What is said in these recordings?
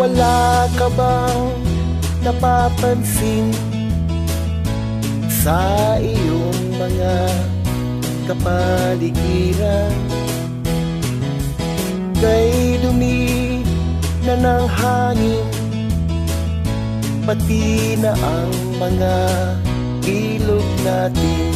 Wala ka bang napapansin sa iyong mga kapaligiran? Kay dumi na ng hangin, pati na ang mga ilog natin.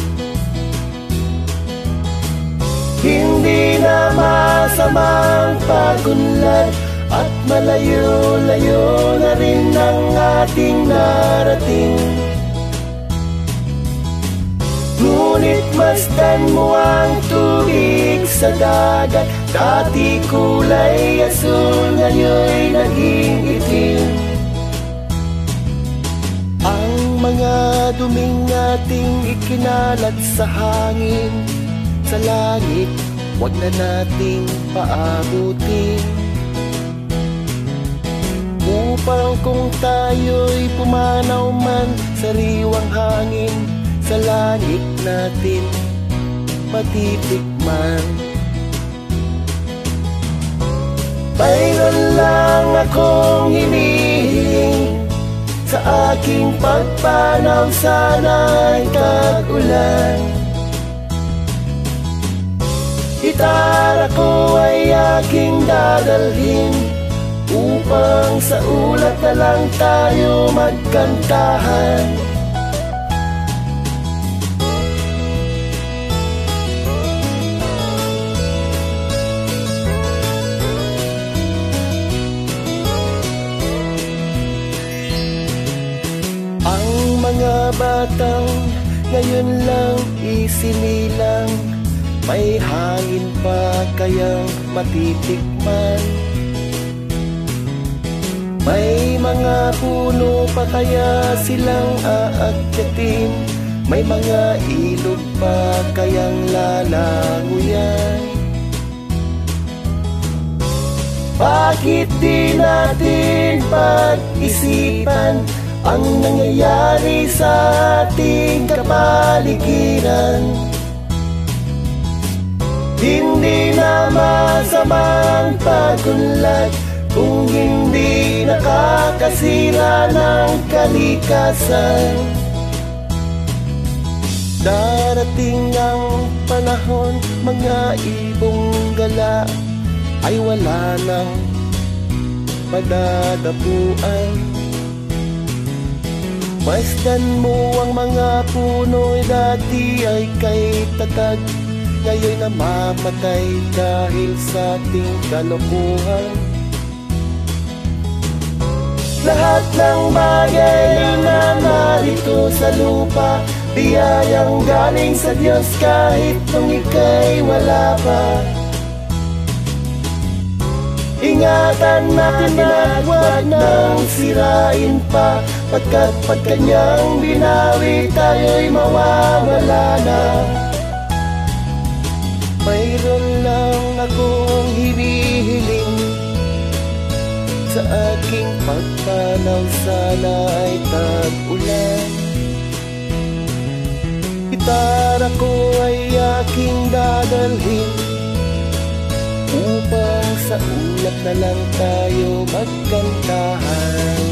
Hindi na masamang pagunlad at malayo-layo na rin ang ating narating. Ngunit masdan mo ang tubig sa dagat, dati kulay asul, ngayon'y naging itim. Ang mga duming ating ikinalat sa hangin, sa langit, wag na nating paabutin. Upang kung tayo'y pumanaw man, sariwang hangin, sa langit natin matitikman. Mayroon lang akong hinihiling, sa aking pagpanaw sana'y tag-ulan. Gitara ko ay aking dadalhin, upang sa ulat na lang tayo magkantahan. Ang mga batang ngayon lang isinilang, may hangin pa kayang matitikman? May mga puno pa kaya silang aakyatin? May mga ilog pa kayang lalanguyan? Bakit di natin pag-isipan ang nangyayari sa ating kapaligiran? Hindi na masamang pagunlad kung hindi nakakasira ng kalikasan. Darating ang panahon, mga ibong gala ay wala nang madadapuan. Masdan mo ang mga puno'y dati ay kay tatag, ngayon namamatay dahil sa ating kalokohan. Lahat ng bagay na narito sa lupa, biyayang galing sa Diyos kahit nung ika'y wala pa. Ingatan natin at huwag nang sirain pa, pagkat pag kanyang binawi tayo'y mawawala na. Mayroon lang akong hinihiling, sa aking pagpanaw sana ay tag-ulan. Gitara ko ay aking dadalhin, upang sa ulat na lang tayo magkantahan.